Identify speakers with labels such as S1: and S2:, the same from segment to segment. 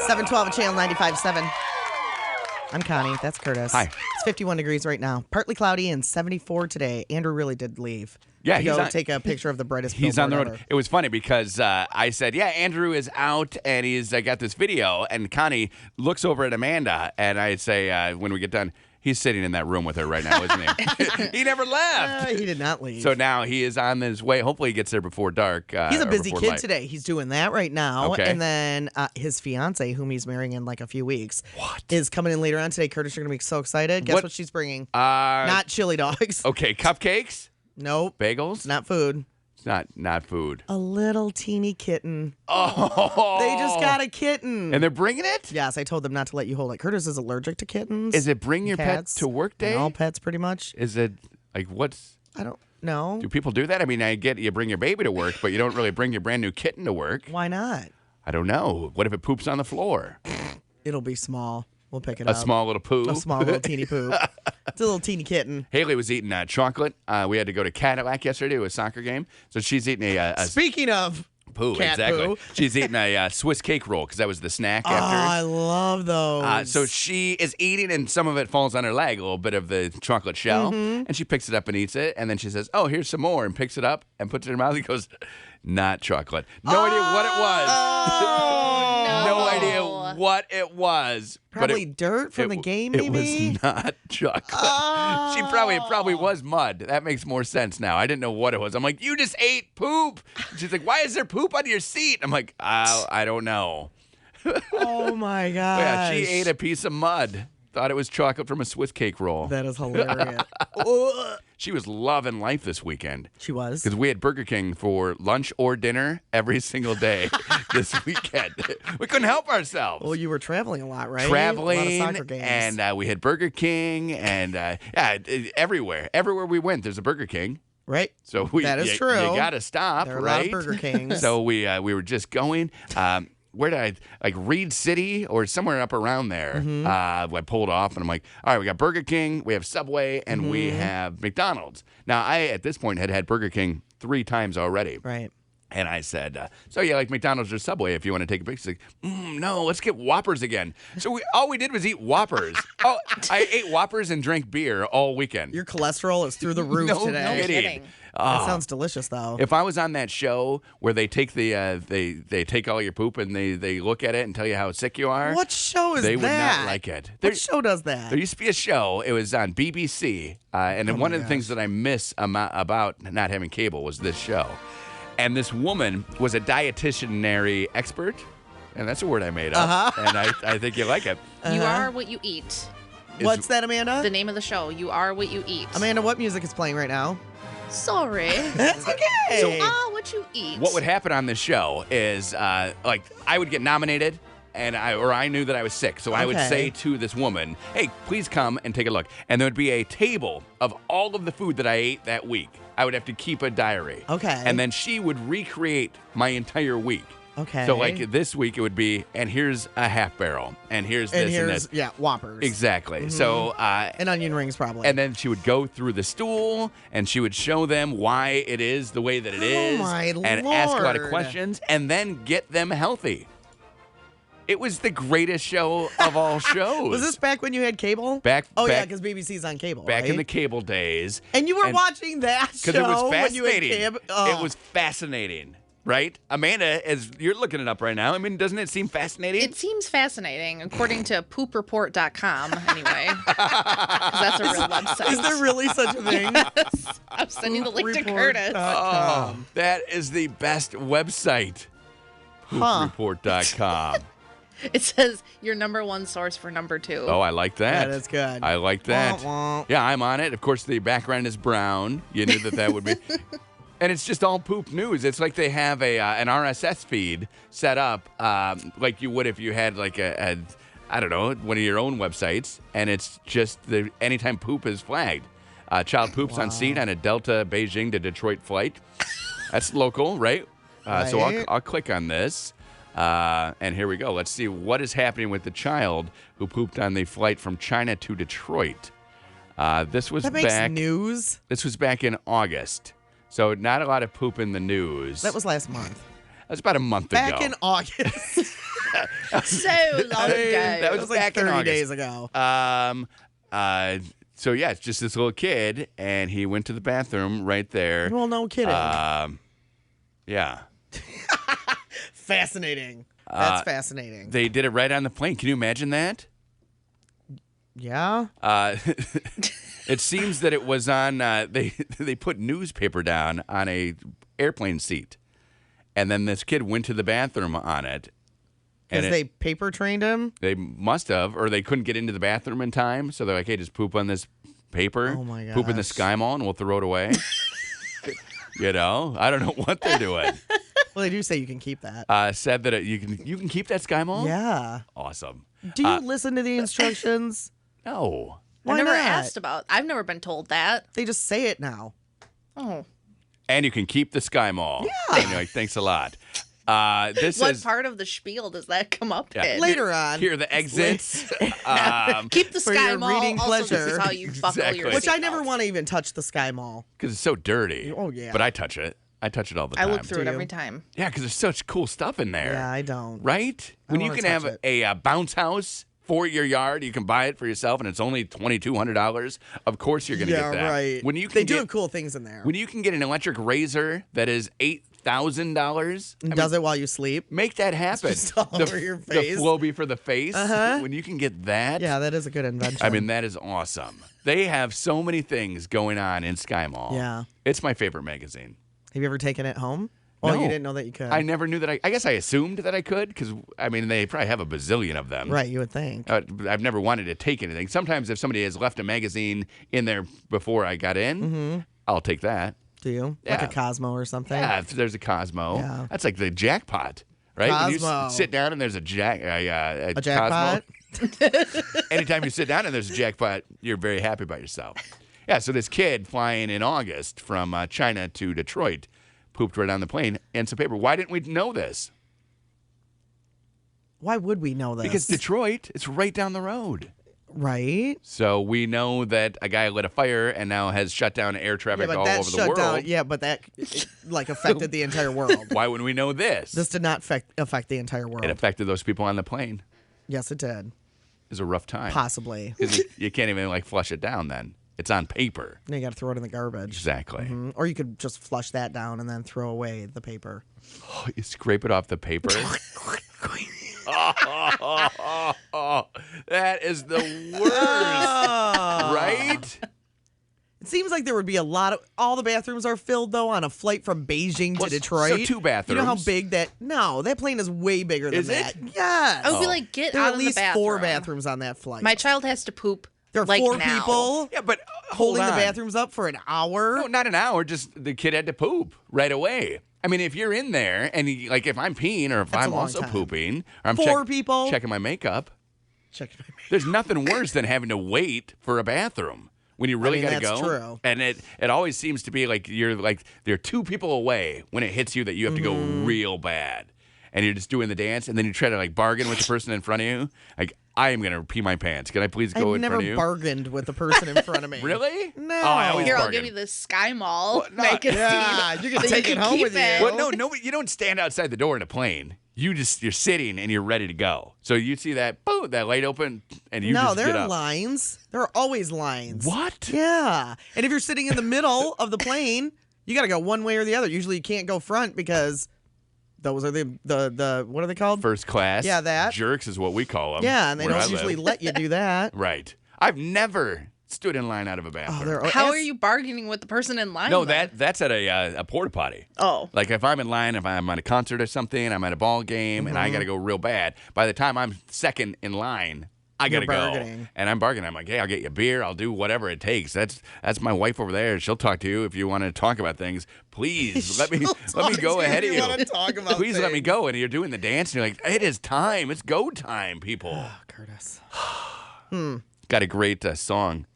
S1: 712 at Channel 95.7. I'm Connie. That's Curtis.
S2: Hi.
S1: It's 51 degrees right now. Partly cloudy and 74 today. Andrew really did leave.
S2: Yeah,
S1: to
S2: he's
S1: go
S2: on,
S1: take a picture of the brightest
S2: He's on the
S1: billboard
S2: road.
S1: ever.
S2: It was funny because I said, yeah, Andrew is out and he's got this video. And Connie looks over at Amanda and I say, when we get done, he's sitting in that room with her right now, isn't he? He never left.
S1: He did not leave.
S2: So now he is on his way. Hopefully he gets there before dark.
S1: He's a
S2: or
S1: busy
S2: before
S1: kid
S2: light.
S1: today. He's doing that right now.
S2: Okay.
S1: And then his fiance, whom he's marrying in like a few weeks, is coming in later on today. Curtis, you're going to be so excited. Guess what she's bringing? Not chili dogs.
S2: Okay, cupcakes?
S1: Nope.
S2: Bagels?
S1: Not food.
S2: It's not food.
S1: A little teeny kitten.
S2: Oh.
S1: They just got a kitten.
S2: And they're bringing it?
S1: Yes, I told them not to let you hold it. Curtis is allergic to kittens.
S2: Is it bring your pet
S1: cats,
S2: to work day?
S1: and all pets, pretty much.
S2: Is it like what's...
S1: I don't know.
S2: Do people do that? I mean, I get you bring your baby to work, but you don't really bring your brand new kitten to work.
S1: Why not?
S2: I don't know. What if it poops on the floor?
S1: It'll be small. We'll pick it
S2: A
S1: up.
S2: small little poo?
S1: A small little teeny poop. It's a little teeny kitten.
S2: Haley was eating chocolate. We had to go to Cadillac yesterday to a soccer game. So she's eating a
S1: Speaking of
S2: poo.
S1: cat
S2: Exactly.
S1: poo.
S2: She's eating a Swiss cake roll because that was the snack
S1: Oh, I
S2: after.
S1: love those.
S2: So she is eating, and some of it falls on her leg, a little bit of the chocolate shell, and she picks it up and eats it, and then she says, "Oh, here's some more," and picks it up and puts it in her mouth. He goes, "Not chocolate." No idea what it was. No idea what it was. but
S1: Probably dirt from the game, maybe?
S2: It was not chocolate. It probably was mud. That makes more sense now. I didn't know what it was. I'm like, you just ate poop. She's like, why is there poop on your seat? I'm like, I don't know.
S1: Oh, my gosh.
S2: Yeah, she ate a piece of mud. Thought it was chocolate from a Swiss cake roll.
S1: That is hilarious.
S2: She was loving life this weekend.
S1: She was.
S2: Because we had Burger King for lunch or dinner every single day this weekend. We couldn't help ourselves.
S1: Well, you were traveling a lot, right?
S2: Traveling,
S1: a lot of soccer games.
S2: and we had Burger King, and everywhere. Everywhere we went, there's a Burger King.
S1: Right.
S2: So
S1: that is true.
S2: You got to stop,
S1: There are
S2: right?
S1: a lot of Burger Kings.
S2: So we were just going. Where did Reed City or somewhere up around there? I pulled off, and I'm like, all right, we got Burger King, we have Subway, and we have McDonald's. Now, I, at this point, had Burger King 3 times already.
S1: Right.
S2: And I said, so you like McDonald's or Subway if you want to take a picture? She's like, no, let's get Whoppers again. So all we did was eat Whoppers. I ate Whoppers and drank beer all weekend.
S1: Your cholesterol is through the roof
S2: No
S1: today.
S2: kidding.
S1: That sounds delicious, though.
S2: If I was on that show where they take they take all your poop and they look at it and tell you how sick you are,
S1: What show is
S2: they
S1: that?
S2: would not like it.
S1: What show does that?
S2: There used to be a show. It was on BBC, and one of the things that I miss about not having cable was this show. And this woman was a dietitianary expert, and that's a word I made up, and I think you like it.
S3: You are what you eat.
S1: What's that, Amanda?
S3: The name of the show. You are what you eat.
S1: Amanda, what music is playing right now?
S3: Sorry.
S1: That's okay.
S3: You are what you eat.
S2: What would happen on this show is, I would get nominated, and I knew that I was sick, so I would
S1: Okay.
S2: say to this woman, "Hey, please come and take a look." And there would be a table of all of the food that I ate that week. I would have to keep a diary.
S1: Okay.
S2: And then she would recreate my entire week.
S1: Okay.
S2: So like this week it would be, and here's a half barrel, and here's
S1: And
S2: this
S1: here's,
S2: and this.
S1: Whoppers.
S2: Exactly. So
S1: And onion rings, probably.
S2: and then she would go through the stool and she would show them why it is the way that it is,
S1: my
S2: and ask a lot of
S1: Lord.
S2: questions and then get them healthy. It was the greatest show of all shows.
S1: Was this back when you had cable?
S2: Back-
S1: Oh, yeah,
S2: back-
S1: because BBC's on cable,
S2: back
S1: right?
S2: in the cable days?
S1: And you were watching that show
S2: Because it was
S1: when you had
S2: fascinating.
S1: cable?
S2: It was fascinating, right? Amanda, as you're looking it up right now, I mean, doesn't it seem fascinating?
S3: It seems fascinating, according to poopreport.com, anyway. 'Cause that's a real website.
S1: Is there really such a thing?
S3: I'm sending the link to Curtis.
S2: Oh, that is the best website. Poopreport.com.
S3: It says your number 1 source for number 2.
S2: Oh, I like that.
S1: That is good.
S2: I like that.
S1: Wah, wah.
S2: Yeah, I'm on it. Of course, the background is brown. You knew that would be. And it's just all poop news. It's like they have an RSS feed set up like you would if you had like a I don't know, one of your own websites. And it's just anytime poop is flagged. Child poops on seat on a Delta Beijing to Detroit flight. That's local, right? So
S1: Right.
S2: I'll click on this. And here we go. Let's see what is happening with the child who pooped on the flight from China to Detroit. This was
S1: That makes
S2: back.
S1: news.
S2: This was back in August, so not a lot of poop in the news.
S1: That was last month.
S2: That was about a month
S1: Back
S2: ago.
S1: in August.
S3: So long ago.
S2: That was
S1: like
S2: back in
S1: 30
S2: August.
S1: days ago.
S2: So yeah, it's just this little kid, and he went to the bathroom right there.
S1: Well, no kidding.
S2: Yeah.
S1: Fascinating. That's fascinating.
S2: They did it right on the plane. Can you imagine that?
S1: Yeah.
S2: It seems that it was on. They put newspaper down on a airplane seat, and then this kid went to the bathroom on it.
S1: Because they paper trained him?
S2: They must have, or they couldn't get into the bathroom in time, so they're like, "Hey, just poop on this paper.
S1: Oh my
S2: Poop in the
S1: gosh.
S2: Sky Mall, and we'll throw it away." I don't know what they're doing.
S1: Well, they do say you can keep that.
S2: Said that you can keep that Sky Mall.
S1: Yeah.
S2: Awesome.
S1: Do you listen to the instructions?
S2: No.
S1: Why
S3: I've never
S1: not?
S3: asked about. I've never been told that.
S1: They just say it now.
S3: Oh.
S2: And you can keep the Sky Mall.
S1: Yeah.
S2: And you're like, thanks a lot. This
S3: What
S2: is
S3: part of the spiel does that come up in?
S1: Later on.
S2: here are the exits.
S3: Keep the
S1: For
S3: Sky
S1: your
S3: Mall.
S1: reading
S3: Also, this
S1: pleasure.
S3: is how you buckle
S2: Exactly.
S3: your
S1: Which I
S3: seatbelt.
S1: never want to even touch the Sky Mall.
S2: Because it's so dirty.
S1: Oh, yeah.
S2: But I touch it. I touch it all the
S3: I
S2: time.
S3: look through it
S1: Do
S3: every
S1: you?
S3: time.
S2: Yeah, because there's such cool stuff in there.
S1: Yeah, I don't.
S2: Right? When you
S1: wanna
S2: can have
S1: touch
S2: a bounce house for your yard, you can buy it for yourself, and it's only $2,200. Of course, you're going to
S1: Yeah,
S2: get that.
S1: right.
S2: When you can
S1: They do
S2: get,
S1: have cool things in there.
S2: when you can get an electric razor that is $8,000,
S1: Does it while you sleep?
S2: make that happen.
S1: just all over your
S2: The
S1: face.
S2: Flowbee for the face.
S1: Uh-huh.
S2: When you can get that.
S1: Yeah, that is a good invention.
S2: I mean, that is awesome. They have so many things going on in Sky Mall.
S1: Yeah.
S2: It's my favorite magazine.
S1: Have you ever taken it home? Oh,
S2: No.
S1: you didn't know that you could.
S2: I never knew that. I guess I assumed that I could because, I mean, they probably have a bazillion of them.
S1: Right, you would think.
S2: I've never wanted to take anything. Sometimes if somebody has left a magazine in there before I got in, I'll take that.
S1: Do you? Like
S2: Yeah.
S1: a Cosmo or something?
S2: Yeah, if there's a Cosmo.
S1: Yeah.
S2: That's like the jackpot, right? When you
S1: Cosmo.
S2: sit down and there's a
S1: jackpot?
S2: Cosmo. Anytime you sit down and there's a jackpot, you're very happy about yourself. Yeah, so this kid flying in August from China to Detroit pooped right on the plane and some paper. Why didn't we know this?
S1: Why would we know this?
S2: Because Detroit, it's right down the road.
S1: Right?
S2: So we know that a guy lit a fire and now has shut down air
S1: Yeah,
S2: traffic
S1: but
S2: all
S1: that
S2: over the
S1: shut
S2: world.
S1: down. Yeah, but that like affected the entire world.
S2: Why wouldn't we know this?
S1: This did not affect the entire world.
S2: It affected those people on the plane.
S1: Yes, it did.
S2: It was a rough time.
S1: Possibly.
S2: Because you can't even like flush it down then. It's on paper.
S1: Then you got to throw it in the garbage.
S2: Exactly.
S1: Or you could just flush that down and then throw away the paper.
S2: Oh, you scrape it off the paper. That is the worst. Right?
S1: It seems like there would be a lot of. All the bathrooms are filled though on a flight from Beijing
S2: Well,
S1: to Detroit.
S2: so 2 bathrooms.
S1: You know how big that? No, that plane is way bigger than
S2: Is it?
S1: that. Yes.
S3: I would be like, get
S1: There are
S3: out
S1: at
S3: of the
S1: least
S3: bathroom.
S1: 4 bathrooms on that flight.
S3: My child has to poop.
S1: there are
S3: like
S1: 4
S3: now.
S1: people
S2: Yeah, but hold
S1: holding the
S2: on.
S1: bathrooms up for an hour.
S2: No, not an hour. Just the kid had to poop right away. I mean, if you're in there and like if I'm peeing or if
S1: That's a
S2: I'm
S1: long
S2: also
S1: time.
S2: pooping or I'm
S1: 4 people?
S2: checking my makeup,
S1: Check my
S2: there's nothing worse than having to wait for a bathroom when you really
S1: mean,
S2: got to
S1: that's
S2: go.
S1: true.
S2: And it always seems to be like they're 2 people away when it hits you that you have to go
S1: Mm-hmm.
S2: real bad. And you're just doing the dance, and then you try to like bargain with the person in front of you. Like, I am gonna pee my pants. Can I please go
S1: I've
S2: in
S1: never
S2: front of you?
S1: bargained with the person in front of me.
S2: Really?
S1: No.
S2: Oh, I always
S3: Here, I'll
S2: bargain.
S3: give you this Sky Mall
S2: Well, no,
S3: magazine.
S1: Yeah, you can
S3: that
S1: take it home
S3: keep
S1: with
S3: it.
S1: you.
S2: Well, no, you don't stand outside the door in a plane. You're sitting and you're ready to go. So you see that, boom, that light open, and you
S1: no,
S2: just
S1: there
S2: get
S1: are
S2: up.
S1: lines. There are always lines.
S2: What?
S1: Yeah. And if you're sitting in the middle of the plane, you got to go one way or the other. Usually you can't go front because those are the what are they called?
S2: First class.
S1: Yeah, that.
S2: Jerks is what we call them.
S1: Yeah, and they
S2: where
S1: don't
S2: I
S1: usually
S2: live.
S1: let you do that.
S2: Right. I've never stood in line out of a bathroom.
S1: Oh, they're
S3: How are you bargaining with the person in line?
S2: no,
S3: then?
S2: that's at a porta potty.
S3: Oh.
S2: Like if I'm in line, if I'm at a concert or something, I'm at a ball game, and I got to go real bad. By the time I'm second in line, I got to
S1: You're
S2: go.
S1: bargaining.
S2: And I'm bargaining. I'm like, hey, I'll get you a beer. I'll do whatever it takes. That's my wife over there. She'll talk to you if you want to talk about things. Please let me go ahead of you.
S1: Talk about
S2: Please let me go. And you're doing the dance, and you're like, it is time. It's go time, people.
S1: Oh, Curtis.
S2: Got a great song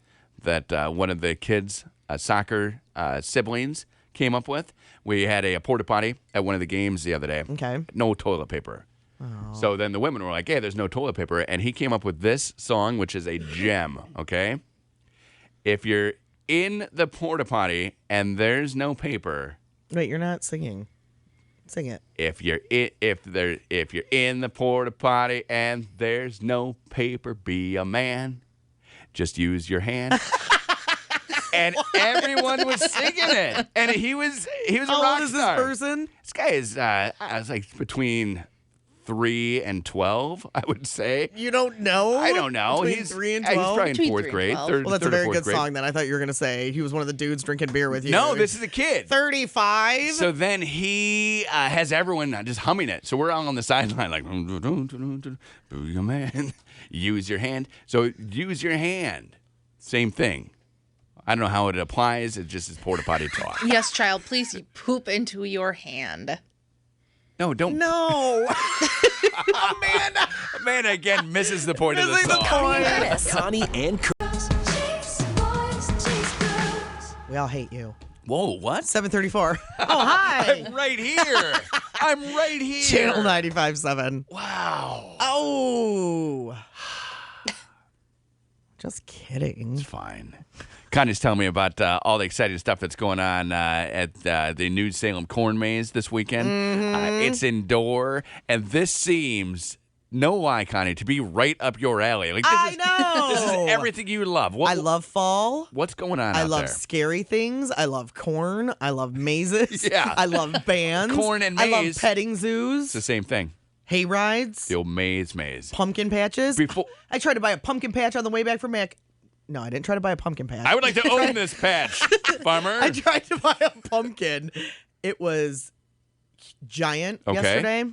S2: that one of the kids' soccer siblings came up with. We had a porta potty at one of the games the other day.
S1: Okay.
S2: No toilet paper. So then the women were like, hey, there's no toilet paper. And he came up with this song, which is a gem, okay? If you're in the porta potty and there's no paper,
S1: Wait, you're not singing. Sing it.
S2: If you're in the porta potty and there's no paper, be a man. Just use your hand. And everyone was singing it. And he was a rock star.
S1: How old is this person?
S2: This guy is I was like between 3 and 12, I would say.
S1: You don't know?
S2: I don't know.
S1: Between 3 and 12?
S2: He's probably in
S3: Between
S2: 4th
S3: 3 and
S2: grade.
S3: 12.
S2: Third,
S1: Well, that's
S2: third
S1: a very
S2: or 4th
S1: good
S2: grade.
S1: song then. I thought you were going to say he was one of the dudes drinking beer with you.
S2: No, this is a kid.
S1: 35?
S2: So then he has everyone just humming it. So we're all on the sideline like, be a man, use your hand. So use your hand. Same thing. I don't know how it applies. It just is porta potty talk.
S3: Yes, child, please poop into your hand.
S2: No, don't.
S1: No.
S2: Amanda again misses the point of the
S1: Missing the
S2: song.
S1: point.
S4: Connie and
S1: We all hate you.
S2: Whoa, what?
S1: 7:34. Oh, hi.
S2: I'm right here. I'm right here.
S1: Channel 95.7.
S2: Wow.
S1: Oh. Just kidding.
S2: It's fine. Connie's telling me about all the exciting stuff that's going on at the New Salem Corn Maze this weekend. It's indoor, and this seems, no lie, Connie, to be right up your alley. Like
S1: I know.
S2: This is everything you love.
S1: I love fall.
S2: What's going on
S1: I
S2: out
S1: love
S2: there?
S1: scary things. I love corn. I love mazes.
S2: Yeah.
S1: I love bands.
S2: Corn and
S1: I love
S2: maze.
S1: petting
S2: It's
S1: zoos.
S2: the same thing.
S1: Hay rides.
S2: The old maze.
S1: Pumpkin patches.
S2: Before
S1: I tried to buy a pumpkin patch on the way back from Mac. No, I didn't try to buy a pumpkin patch.
S2: I would like to own this patch, farmer.
S1: I tried to buy a pumpkin. It was giant yesterday.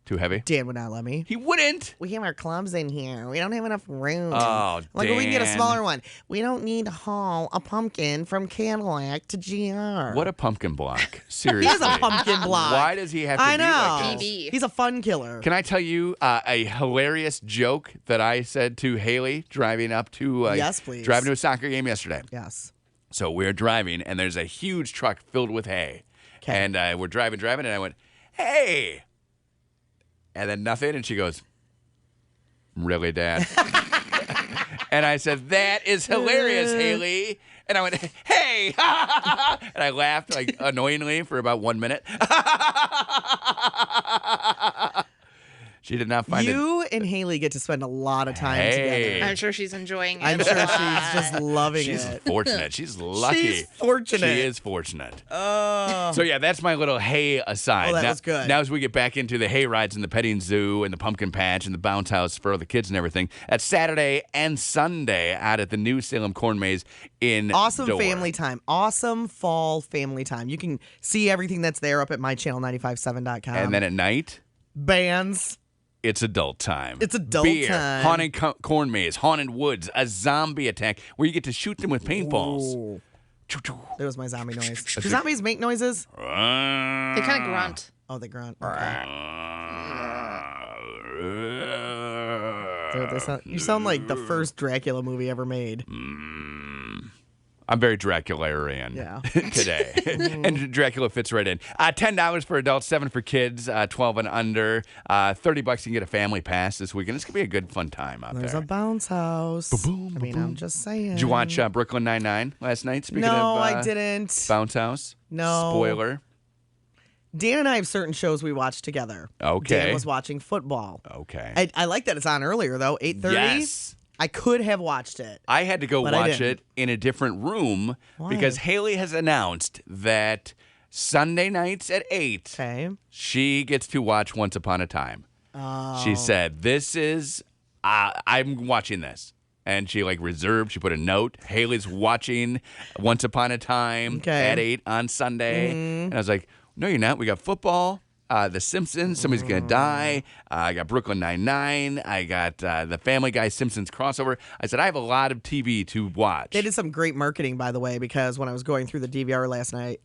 S2: Too heavy?
S1: Dan would not let me.
S2: He wouldn't.
S1: We have our clubs in here. We don't have enough room.
S2: Oh,
S1: like, we can get a
S2: Dan.
S1: smaller one. We don't need to haul a pumpkin from Cadillac to GR.
S2: What a pumpkin block.
S1: He
S2: Seriously.
S1: is a pumpkin block.
S2: Why does he have to
S1: I
S2: be
S1: know.
S2: like this?
S3: PB.
S1: He's a fun killer.
S2: Can I tell you a hilarious joke that I said to Haley driving up to
S1: Yes, please.
S2: driving to a soccer game yesterday?
S1: Yes.
S2: So we're driving, and there's a huge truck filled with hay.
S1: 'Kay.
S2: And we're driving, and I went, hey! And then nothing, and she goes, really, Dad? And I said, that is hilarious, Haley. And I went, hey! And I laughed like annoyingly for about 1 minute. She did not find it.
S1: You and Haley get to spend a lot of time
S2: Hey.
S1: together.
S3: I'm sure she's enjoying it.
S1: I'm sure she's just loving
S2: She's
S1: it.
S2: fortunate. She's lucky.
S1: She's fortunate.
S2: She is fortunate.
S1: Oh.
S2: So, yeah, that's my little hay aside.
S1: Oh, that
S2: now,
S1: was good.
S2: Now, as we get back into the hay rides and the petting zoo and the pumpkin patch and the bounce house for the kids and everything, that's Saturday and Sunday out at the New Salem Corn Maze in
S1: Awesome
S2: Door.
S1: family time. Awesome fall family time. You can see everything that's there up at mychannel957.com.
S2: And then at night,
S1: bands.
S2: it's adult time.
S1: It's adult
S2: Beer,
S1: time.
S2: haunted corn maze, haunted woods, a zombie attack where you get to shoot them with paintballs.
S1: Ooh,
S2: Choo-choo.
S1: there was my zombie noise. Do zombies make noises?
S3: They kind of grunt.
S1: Oh, they grunt. Okay. Dude, you sound like the first Dracula movie ever made.
S2: I'm very Dracula-ian
S1: Yeah.
S2: today. And Dracula fits right in. $10 for adults, $7 for kids, 12 and under. $30 you can get a family pass this weekend. It's going to be a good, fun time out
S1: There's
S2: there.
S1: a bounce house.
S2: Ba-boom,
S1: I mean,
S2: ba-boom.
S1: I'm just saying.
S2: Did you watch Brooklyn Nine-Nine last night? Speaking
S1: No,
S2: of
S1: I didn't.
S2: Bounce House?
S1: No.
S2: Spoiler.
S1: Dan and I have certain shows we watch together.
S2: Okay.
S1: Dan was watching football.
S2: Okay.
S1: I like that it's on earlier, though, 8:30.
S2: Yes.
S1: I could have watched it.
S2: I had to go
S1: But I
S2: watch
S1: didn't.
S2: it in a different room
S1: Why?
S2: because Haley has announced that Sunday nights at 8,
S1: Okay.
S2: she gets to watch Once Upon a Time.
S1: Oh.
S2: She said, this is, I'm watching this. And she reserved, she put a note. Haley's watching Once Upon a Time
S1: Okay.
S2: at 8 on Sunday. And I was like, no, you're not. We got football. The Simpsons, Somebody's Gonna Die. I got Brooklyn Nine-Nine. I got the Family Guy Simpsons crossover. I said, I have a lot of TV to watch.
S1: They did some great marketing, by the way, because when I was going through the DVR last night,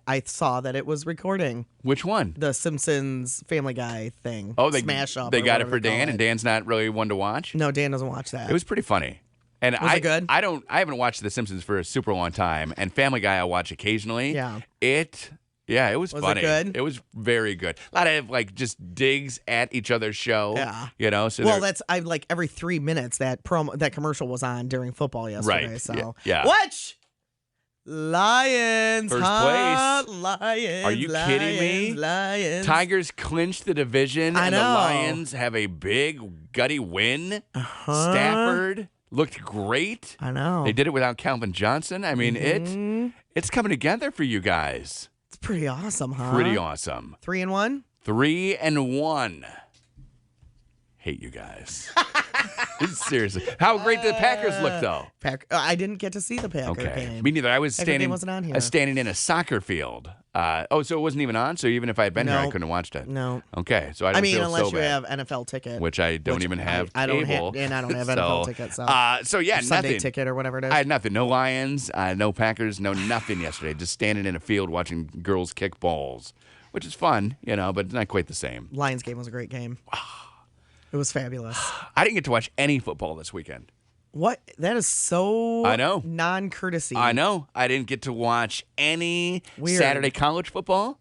S1: I saw that it was recording
S2: Which one?
S1: the Simpsons Family Guy thing.
S2: Oh, they
S1: Smash Up.
S2: They
S1: or
S2: got it
S1: whatever
S2: for
S1: they call
S2: Dan, and Dan's not really one to watch.
S1: No, Dan doesn't watch that.
S2: It was pretty funny. And
S1: Was it good?
S2: I haven't watched The Simpsons for a super long time, and Family Guy I watch occasionally.
S1: Yeah.
S2: It was
S1: Was it
S2: funny.
S1: good?
S2: It was very good. A lot of just digs at each other's show.
S1: Yeah.
S2: So
S1: Well, I every 3 minutes that commercial was on during football yesterday.
S2: Right.
S1: So
S2: Yeah.
S1: watch Lions.
S2: First
S1: huh?
S2: place.
S1: Lions.
S2: Are you kidding me?
S1: Lions.
S2: Tigers clinched the division,
S1: I
S2: and
S1: know.
S2: the Lions have a big, gutty win. Stafford looked great.
S1: I know.
S2: They did it without Calvin Johnson. I mean, it's coming together for you guys.
S1: It's pretty awesome, huh?
S2: Pretty awesome.
S1: 3-1?
S2: 3-1. Hate you guys. Seriously. How great did the Packers look, though?
S1: I didn't get to see the Packer game.
S2: Me neither. I was
S1: Packer game wasn't on here.
S2: standing in a soccer field. So it wasn't even on? So even if I had been here, I couldn't have watched it?
S1: No.
S2: Okay. So I don't feel
S1: unless
S2: so
S1: you
S2: bad.
S1: have NFL ticket.
S2: Which I don't even have
S1: I don't
S2: cable.
S1: have, and I don't have NFL ticket.
S2: So yeah,
S1: Sunday
S2: nothing.
S1: ticket or whatever it is.
S2: I had nothing. No Lions, no Packers, no nothing yesterday. Just standing in a field watching girls kick balls, which is fun, but not quite the same.
S1: Lions game was a great game. It was fabulous.
S2: I didn't get to watch any football this weekend.
S1: What? That is so
S2: I know.
S1: non-courtesy.
S2: I know. I didn't get to watch any
S1: Weird.
S2: Saturday college football.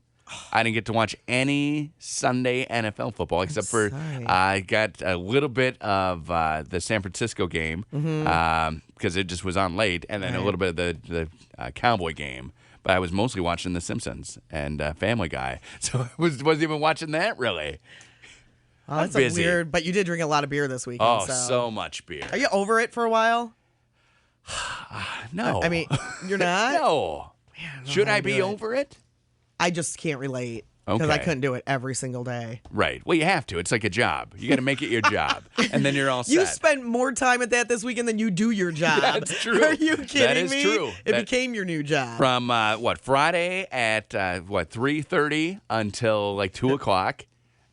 S2: I didn't get to watch any Sunday NFL football except for I got a little bit of the San Francisco game because it just was on late, and then a little bit of the Cowboy game. But I was mostly watching The Simpsons and Family Guy, so I wasn't even watching that really.
S1: Oh, that's
S2: busy.
S1: weird. But you did drink a lot of beer this weekend.
S2: Oh,
S1: so.
S2: so much beer.
S1: Are you over it for a while?
S2: No.
S1: I mean, you're not?
S2: No.
S1: Man,
S2: Should I
S1: do
S2: be
S1: it.
S2: over it?
S1: I just can't relate. Because I
S2: Okay.
S1: couldn't do it every single day.
S2: Right. Well, you have to. It's like a job. You got to make it your job, and then you're all set.
S1: You spent more time at that this weekend than you do your job.
S2: That's true.
S1: Are you kidding
S2: That is
S1: me?
S2: true.
S1: It
S2: That-
S1: became your new job.
S2: From Friday at 3:30 until like 2:00,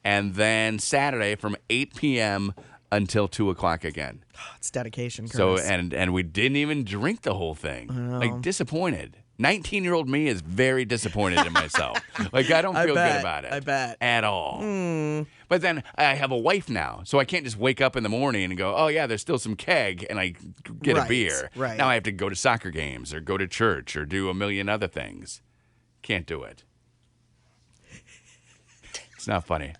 S2: and then Saturday from 8 p.m. until 2:00 again.
S1: It's dedication,
S2: So
S1: Curtis.
S2: and we didn't even drink the whole thing. Like disappointed. 19-year-old me is very disappointed in myself. Like I don't feel good about it.
S1: I bet.
S2: At all. But then I have a wife now, so I can't just wake up in the morning and go, oh, yeah, there's still some keg, and I get a beer.
S1: Right.
S2: Now I have to go to soccer games or go to church or do a million other things. Can't do it. It's not funny.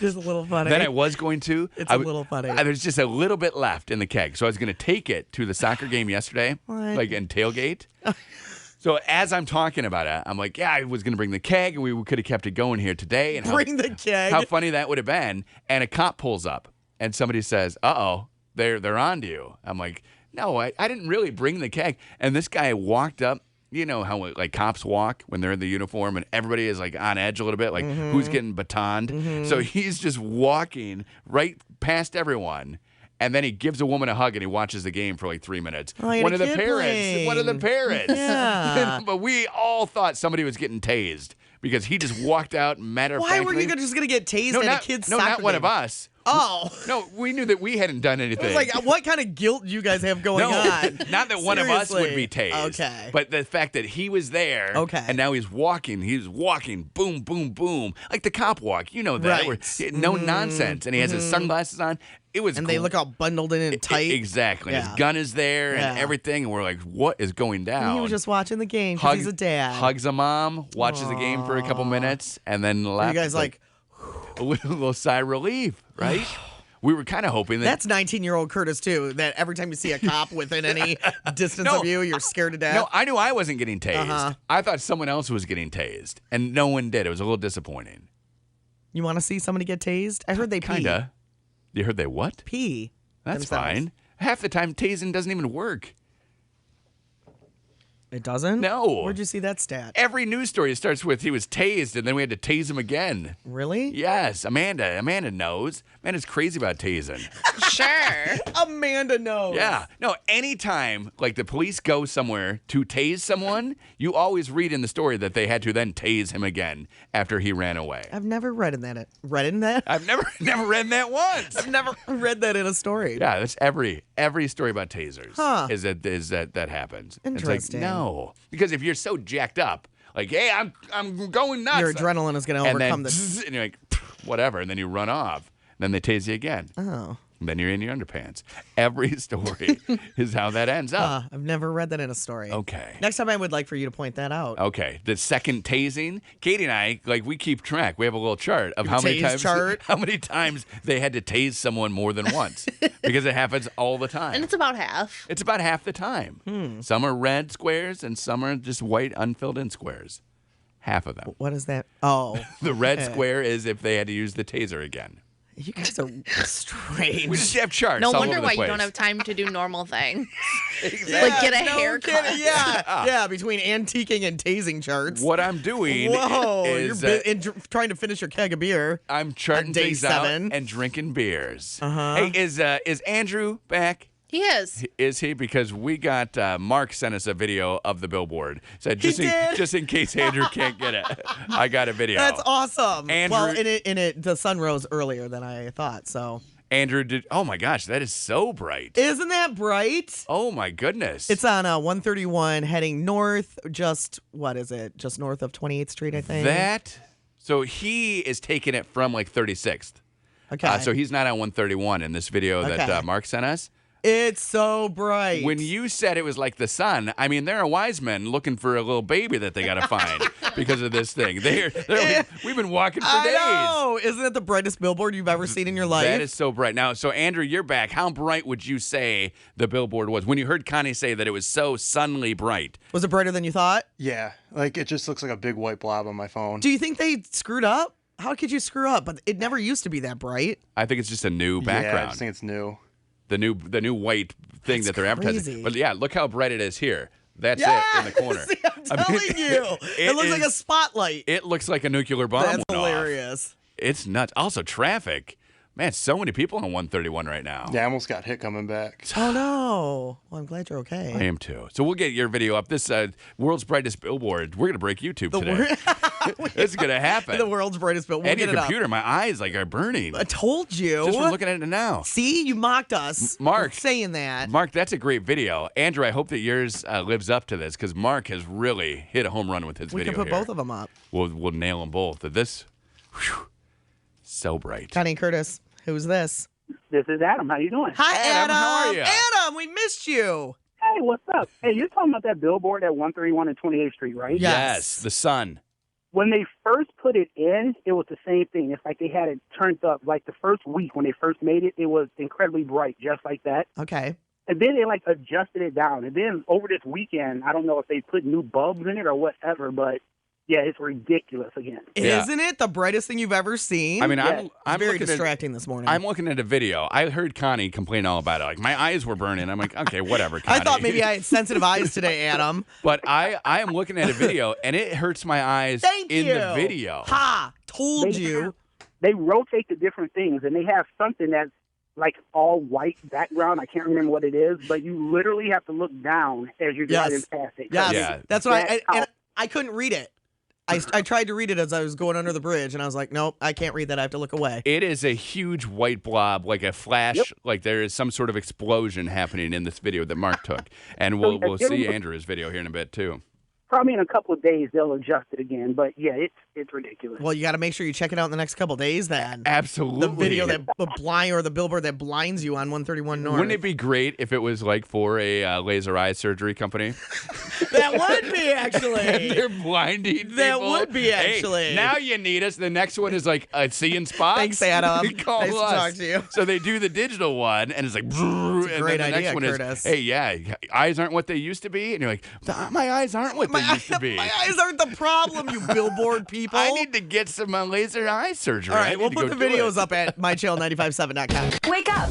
S1: Just a little funny.
S2: Then I was going to.
S1: It's a little funny.
S2: There's just a little bit left in the keg, so I was going to take it to the soccer game yesterday,
S1: What?
S2: like in tailgate. So as I'm talking about it, I'm like, yeah, I was going to bring the keg, and we could have kept it going here today. And
S1: Bring the keg.
S2: How funny that would have been. And a cop pulls up, and somebody says, uh-oh, they're on to you. I'm like, no, I didn't really bring the keg. And this guy walked up. You know how like cops walk when they're in the uniform and everybody is like on edge a little bit, like who's getting batoned. So he's just walking right past everyone. And then he gives a woman a hug and he watches the game for like 3 minutes.
S1: Oh,
S2: One of the parents.
S1: Yeah.
S2: But we all thought somebody was getting tased because he just walked out
S1: Why were you just going to get tased at a kid's
S2: No,
S1: soccer
S2: not one of
S1: game?
S2: us.
S1: Oh.
S2: No, we knew that we hadn't done anything.
S1: I was like, what kind of guilt do you guys have going on?
S2: Not that one of us would be
S1: Seriously.
S2: tased.
S1: Okay.
S2: But the fact that he was there.
S1: Okay.
S2: And now he's walking, boom, boom, boom. Like the cop walk. You know that.
S1: Right.
S2: Where, no nonsense. And he has his sunglasses on. It was
S1: And they look all bundled in and tight.
S2: Exactly.
S1: Yeah.
S2: His gun is there and
S1: Yeah.
S2: everything. And we're like, what is going down?
S1: And he was just watching the game because he's a dad.
S2: Hugs a mom, watches the game for a couple minutes, and then
S1: Are
S2: left.
S1: you guys like,
S2: a little sigh of relief, right? We were kind of hoping that.
S1: that's 19-year-old Curtis, too, that every time you see a cop within any distance
S2: No.
S1: of you, you're scared to death.
S2: No, I knew I wasn't getting tased.
S1: Uh-huh.
S2: I thought someone else was getting tased, and no one did. It was a little disappointing.
S1: You want to see somebody get tased? I heard they pee.
S2: Kinda. You heard they what?
S1: Pee.
S2: That's
S1: themselves.
S2: fine. Half the time, tasing doesn't even work.
S1: It doesn't?
S2: No.
S1: Where'd you see that stat?
S2: Every news story starts with he was tased, and then we had to tase him again.
S1: Really?
S2: Yes, Amanda knows. Amanda's crazy about tasing.
S3: Sure.
S1: Amanda knows.
S2: Yeah. No, anytime like the police go somewhere to tase someone, you always read in the story that they had to then tase him again after he ran away.
S1: I've never read in that. Read in that?
S2: I've never read that once.
S1: I've never read that in a story.
S2: Yeah, that's every story about tasers.
S1: Huh.
S2: Is that happens.
S1: Interesting.
S2: It's like, no. Because if you're so jacked up, like, hey, I'm going nuts.
S1: Your adrenaline is going to
S2: and
S1: overcome
S2: then,
S1: this.
S2: and you're like, whatever, and then you run off. And then they tase you again.
S1: Oh.
S2: Then you're in your underpants. Every story is how that ends up.
S1: I've never read that in a story.
S2: Okay.
S1: Next time I would like for you to point that out.
S2: Okay. The second tasing, Katie and I, we keep track. We have a little chart of how many times they had to tase someone more than once because it happens all the time.
S3: And it's about half.
S2: It's about half the time. Some are red squares and some are just white unfilled in squares. Half of them.
S1: What is that? Oh.
S2: The red square is if they had to use the taser again.
S1: You guys are strange.
S2: We just have charts.
S3: No
S2: all
S3: wonder
S2: over the
S3: why
S2: place.
S3: you don't have time to do normal things.
S2: Exactly.
S3: Like get a haircut.
S1: Yeah, between antiquing and tasing charts.
S2: What I'm doing is
S1: you're trying to finish your keg of beer.
S2: I'm charting
S1: day
S2: things
S1: 7
S2: out and drinking beers.
S1: Uh-huh.
S2: Hey, is Andrew back?
S3: He is.
S2: Is he? Because we got Mark sent us a video of the billboard. Said just in case Andrew can't get it, I got a video.
S1: That's awesome.
S2: Andrew,
S1: well, the sun rose earlier than I thought. So
S2: Andrew did. Oh my gosh, that is so bright.
S1: Isn't that bright?
S2: Oh my goodness.
S1: It's on 131 heading north. Just what is it? Just north of 28th Street, I think.
S2: So he is taking it from 36th.
S1: Okay.
S2: So he's not on 131 in this video that Mark sent us.
S1: It's so bright.
S2: When you said it was like the sun, I mean, there are wise men looking for a little baby that they got to find because of this thing. We've been walking for days.
S1: I know. Isn't it the brightest billboard you've ever seen in your life?
S2: That is so bright. Now, so Andrew, you're back. How bright would you say the billboard was? When you heard Connie say that it was so sunly bright.
S1: Was it brighter than you thought?
S4: Yeah. It just looks like a big white blob on my phone.
S1: Do you think they screwed up? How could you screw up? But it never used to be that bright.
S2: I think it's just a new background.
S4: Yeah, I just think it's new.
S2: The new white thing that they're advertising. But yeah, look how bright it is here. That's it in the corner.
S1: See, I'm telling you. It looks like a spotlight.
S2: It looks like a nuclear bomb.
S1: That's
S2: went
S1: hilarious.
S2: Off. It's nuts. Also, traffic. Man, so many people on 131 right now.
S4: Yeah, I almost got hit coming back.
S1: Oh, no. Well, I'm glad you're okay.
S2: I am too. So we'll get your video up. This world's brightest billboard. We're going to break YouTube today. It's going to happen.
S1: The world's brightest billboard.
S2: And your computer. My eyes are burning.
S1: I told you.
S2: Just from looking at it now.
S1: See, you mocked us.
S2: Mark.
S1: For saying that.
S2: Mark, that's a great video. Andrew, I hope that yours lives up to this because Mark has really hit a home run with his video.
S1: We can put both of them up.
S2: We'll nail them both. This, so bright.
S1: Connie and Curtis, who's this?
S5: This is Adam. How you doing?
S1: Hi, Adam.
S2: How are you?
S1: Adam, we missed you.
S5: Hey, what's up? Hey, you're talking about that billboard at 131 and 28th Street, right?
S2: Yes, the sun.
S5: When they first put it in, it was the same thing. It's like they had it turned up. Like the first week when they first made it, it was incredibly bright, just like that.
S1: Okay.
S5: And then they adjusted it down. And then over this weekend, I don't know if they put new bulbs in it or whatever, but yeah, it's ridiculous again.
S2: Yeah.
S1: Isn't it the brightest thing you've ever seen?
S2: I mean,
S5: Yeah.
S2: I'm
S1: very
S2: looking
S1: distracting this morning.
S2: I'm looking at a video. I heard Connie complain all about it. My eyes were burning. I'm like, okay, whatever, Connie.
S1: I thought maybe I had sensitive eyes today, Adam.
S2: But I am looking at a video, and it hurts my eyes in the video.
S1: Ha! Told you.
S5: They rotate the different things, and they have something that's like all white background. I can't remember what it is, but you literally have to look down as you're driving past it.
S1: Yes.
S2: Yeah.
S1: That's what I couldn't read it. I tried to read it as I was going under the bridge, and I was like, nope, I can't read that. I have to look away.
S2: It is a huge white blob, like a flash, like there is some sort of explosion happening in this video that Mark took. And we'll see Andrew's video here in a bit, too.
S5: Probably in a couple of days they'll adjust it again, but yeah, it's ridiculous.
S1: Well, you got to make sure you check it out in the next couple of days then.
S2: Absolutely.
S1: The video the billboard that blinds you on 131 North.
S2: Wouldn't it be great if it was like for a laser eye surgery company?
S1: That would be, actually.
S2: They're blinding people.
S1: That would be, actually.
S2: Hey, now you need us. The next one is like seeing spots.
S1: Thanks, Adam.
S2: Call
S1: nice
S2: us.
S1: to talk to you.
S2: So they do the digital one, and it's like, and
S1: great
S2: then the
S1: idea,
S2: next one
S1: Curtis.
S2: is, hey, yeah, eyes aren't what they used to be. And you're like, my eyes aren't what they used to be.
S1: My eyes aren't the problem, you billboard people.
S2: I need to get some laser eye surgery.
S1: All right, we'll put the videos up at mychannel957.com.
S6: Wake up.